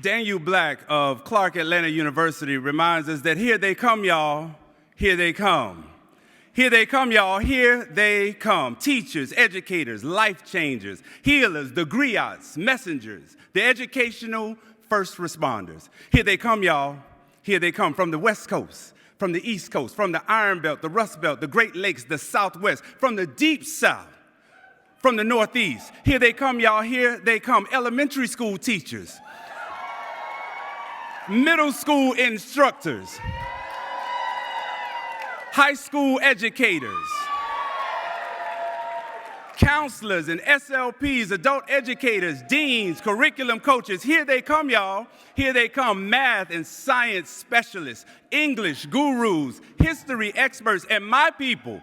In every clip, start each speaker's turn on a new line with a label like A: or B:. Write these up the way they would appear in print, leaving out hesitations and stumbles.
A: Daniel Black of Clark Atlanta University reminds us that here they come, y'all, here they come. Here they come, y'all, here they come. Teachers, educators, life changers, healers, the griots, messengers, the educational first responders. Here they come, y'all, here they come from the West Coast, from the East Coast, from the Iron Belt, the Rust Belt, the Great Lakes, the Southwest, from the Deep South, from the Northeast. Here they come, y'all, here they come. Elementary school teachers, middle school instructors, high school educators, counselors and SLPs, adult educators, deans, curriculum coaches. Here they come, y'all. Here they come. Math and science specialists, English gurus, history experts, and my people,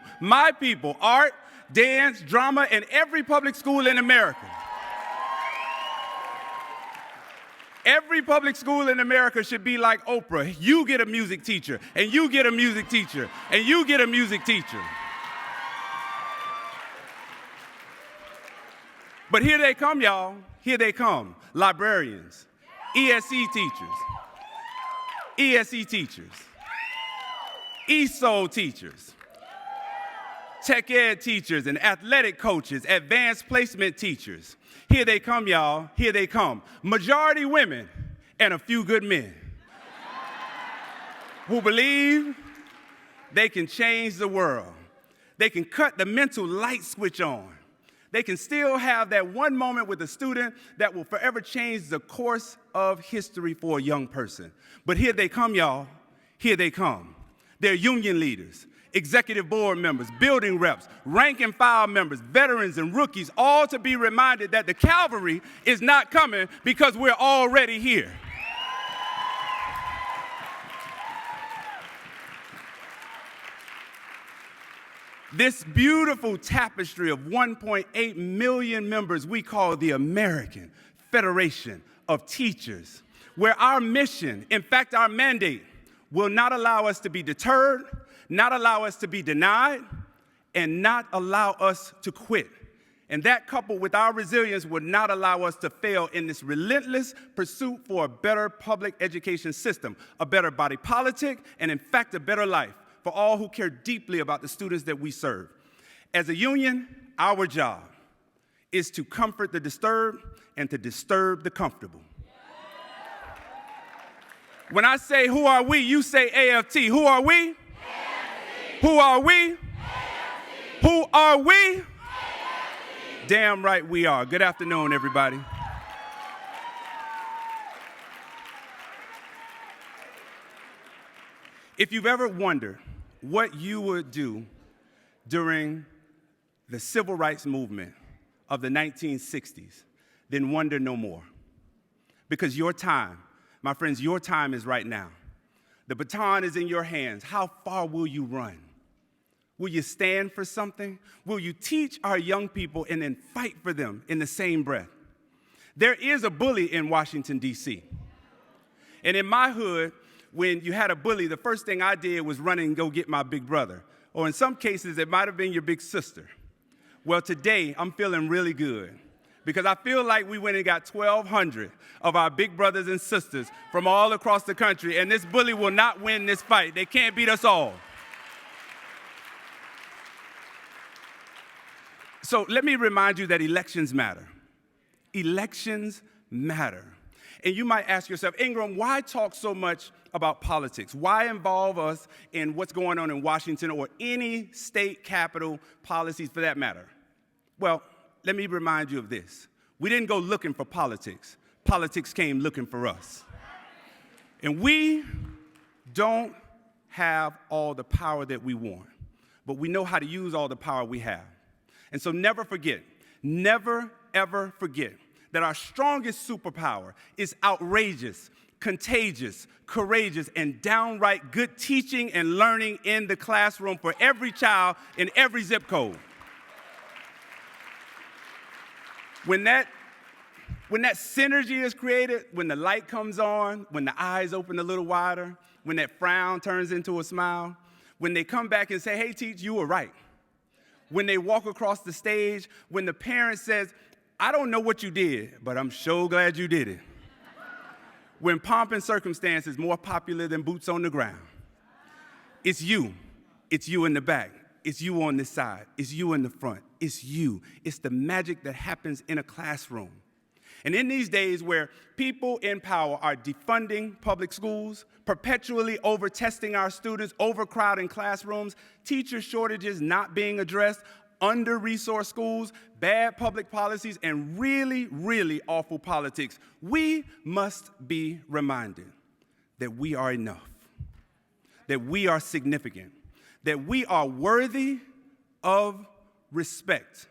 A: art, dance, drama, and every public school in America. Every public school in America should be like Oprah. You get a music teacher, and you get a music teacher, and you get a music teacher. But here they come, y'all. Here they come. Librarians, ESE teachers, ESOL teachers, tech ed teachers and athletic coaches, advanced placement teachers. Here they come, y'all. Here they come. Majority women and a few good men who believe they can change the world. They can cut the mental light switch on. They can still have that one moment with a student that will forever change the course of history for a young person. But here they come, y'all. Here they come. They're union leaders, executive board members, building reps, rank and file members, veterans and rookies, all to be reminded that the cavalry is not coming because we're already here. This beautiful tapestry of 1.8 million members we call the American Federation of Teachers, where our mission, in fact our mandate, will not allow us to be deterred, not allow us to be denied, and not allow us to quit. And that, coupled with our resilience, would not allow us to fail in this relentless pursuit for a better public education system, a better body politic, and in fact, a better life for all who care deeply about the students that we serve. As a union, our job is to comfort the disturbed and to disturb the comfortable. When I say, who are we, you say AFT. Who are we? AFT. Who are we? AFT. Who are we? AFT. Damn right we are. Good afternoon, everybody. If you've ever wondered what you would do during the civil rights movement of the 1960s, then wonder no more. Because your time, my friends, your time is right now. The baton is in your hands. How far will you run? Will you stand for something? Will you teach our young people and then fight for them in the same breath? There is a bully in Washington, D.C. And in my hood, when you had a bully, the first thing I did was run and go get my big brother. Or in some cases, it might have been your big sister. Well, today, I'm feeling really good because I feel like we went and got 1,200 of our big brothers and sisters from all across the country, and this bully will not win this fight. They can't beat us all. So let me remind you that elections matter. Elections matter. And you might ask yourself, Ingram, why talk so much about politics? Why involve us in what's going on in Washington or any state capital policies for that matter? Well, let me remind you of this. We didn't go looking for politics. Politics came looking for us. And we don't have all the power that we want, but we know how to use all the power we have. And so never forget, never, ever forget that our strongest superpower is outrageous, contagious, courageous, and downright good teaching and learning in the classroom for every child in every zip code. When that synergy is created, when the light comes on, when the eyes open a little wider, when that frown turns into a smile, when they come back and say, hey, teach, you were right. When they walk across the stage, when the parent says, I don't know what you did, but I'm so glad you did it. when pomp and circumstance is more popular than boots on the ground. It's you. It's you in the back. It's you on this side. It's you in the front. It's you. It's the magic that happens in a classroom. And in these days where people in power are defunding public schools, perpetually over-testing our students, overcrowding classrooms, teacher shortages not being addressed, under-resourced schools, bad public policies, and really, really awful politics, we must be reminded that we are enough, that we are significant, that we are worthy of respect.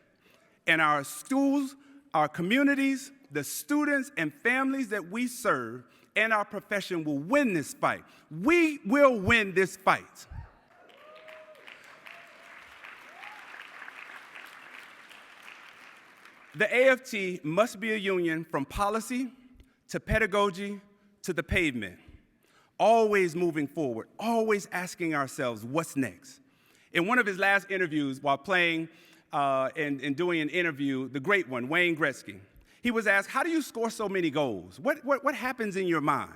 A: And our schools, our communities, the students and families that we serve, and our profession will win this fight. We will win this fight. The AFT must be a union from policy to pedagogy to the pavement, always moving forward, always asking ourselves, what's next? In one of his last interviews, while playing and doing an interview, the great one, Wayne Gretzky, he was asked, how do you score so many goals? What happens in your mind?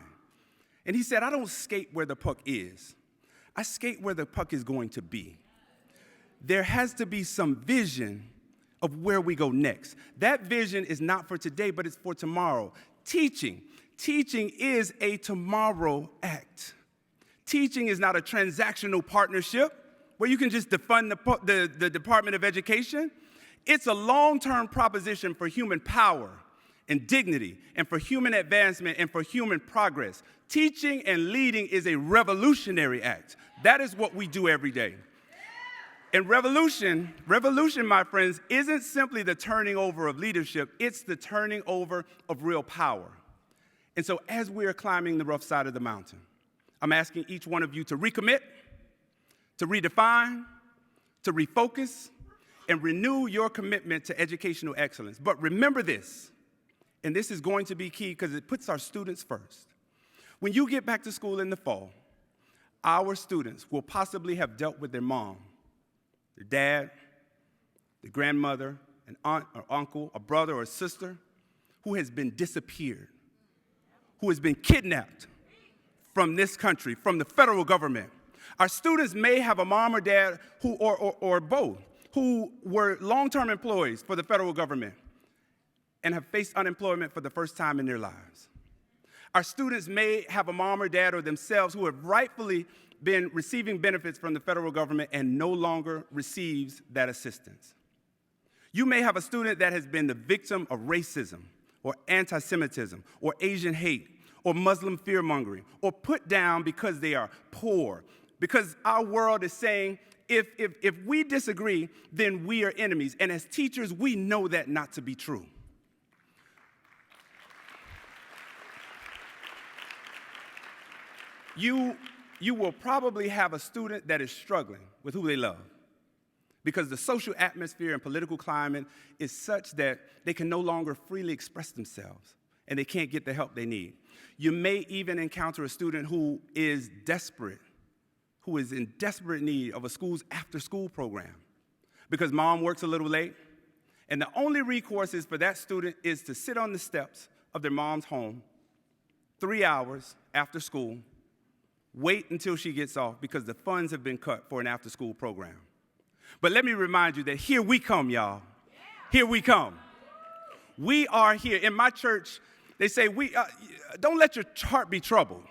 A: And he said, I don't skate where the puck is. I skate where the puck is going to be. There has to be some vision of where we go next. That vision is not for today, but it's for tomorrow. Teaching is a tomorrow act. Teaching is not a transactional partnership where you can just defund the Department of Education. It's a long-term proposition for human power and dignity and for human advancement and for human progress. Teaching and leading is a revolutionary act. That is what we do every day. And revolution, my friends, isn't simply the turning over of leadership, it's the turning over of real power. And so as we are climbing the rough side of the mountain, I'm asking each one of you to recommit, to redefine, to refocus, and renew your commitment to educational excellence. But remember this, and this is going to be key because it puts our students first. When you get back to school in the fall, our students will possibly have dealt with their mom, their dad, their grandmother, an aunt or uncle, a brother or a sister who has been disappeared, who has been kidnapped from this country, from the federal government. Our students may have a mom or dad who, or both, who were long-term employees for the federal government and have faced unemployment for the first time in their lives. Our students may have a mom or dad or themselves who have rightfully been receiving benefits from the federal government and no longer receives that assistance. You may have a student that has been the victim of racism or anti-Semitism or Asian hate or Muslim fear-mongering or put down because they are poor, because our world is saying if we disagree, then we are enemies. And as teachers, we know that not to be true. You will probably have a student that is struggling with who they love because the social atmosphere and political climate is such that they can no longer freely express themselves and they can't get the help they need. You may even encounter a student who is desperate, who is in desperate need of a school's after-school program because mom works a little late, and the only recourse is for that student is to sit on the steps of their mom's home 3 hours after school, wait until she gets off because the funds have been cut for an after-school program. But let me remind you that here we come, y'all. Here we come. We are here. In my church, they say, don't let your heart be troubled.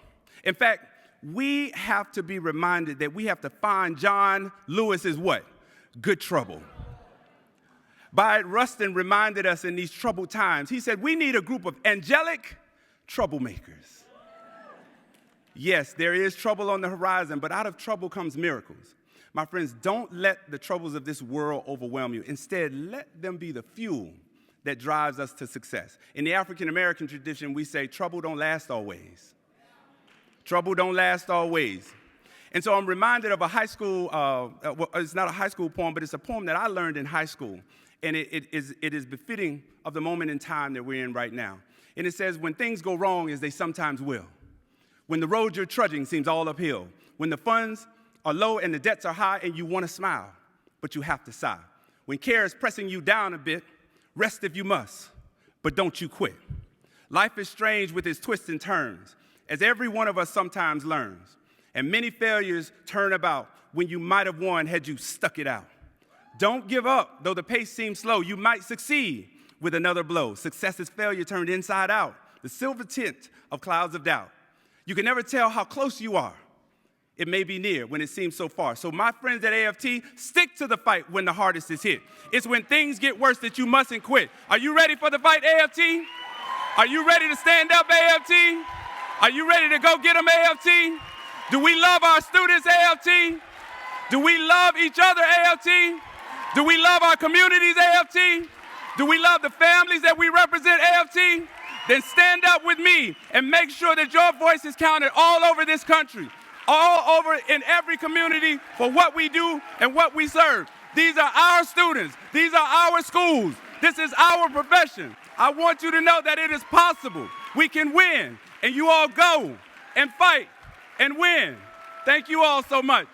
A: In fact, we have to be reminded that we have to find John Lewis's what? Good trouble. Byatt Rustin reminded us in these troubled times. He said, we need a group of angelic troublemakers. Yes, there is trouble on the horizon, but out of trouble comes miracles. My friends, don't let the troubles of this world overwhelm you. Instead, let them be the fuel that drives us to success. In the African-American tradition, we say, trouble don't last always. Trouble don't last always. And so I'm reminded of a high school, it's not a high school poem, but it's a poem that I learned in high school. And it is befitting of the moment in time that we're in right now. And it says, when things go wrong, as they sometimes will, when the road you're trudging seems all uphill, when the funds are low and the debts are high and you want to smile, but you have to sigh. When care is pressing you down a bit, rest if you must, but don't you quit. Life is strange with its twists and turns, as every one of us sometimes learns. And many failures turn about when you might have won had you stuck it out. Don't give up, though the pace seems slow. You might succeed with another blow. Success is failure turned inside out, the silver tint of clouds of doubt. You can never tell how close you are. It may be near when it seems so far. So my friends at AFT, stick to the fight when the hardest is hit. It's when things get worse that you mustn't quit. Are you ready for the fight, AFT? Are you ready to stand up, AFT? Are you ready to go get them, AFT? Do we love our students, AFT? Do we love each other, AFT? Do we love our communities, AFT? Do we love the families that we represent, AFT? Then stand up with me and make sure that your voice is counted all over this country, all over in every community for what we do and what we serve. These are our students. These are our schools. This is our profession. I want you to know that it is possible. We can win, and you all go and fight and win. Thank you all so much.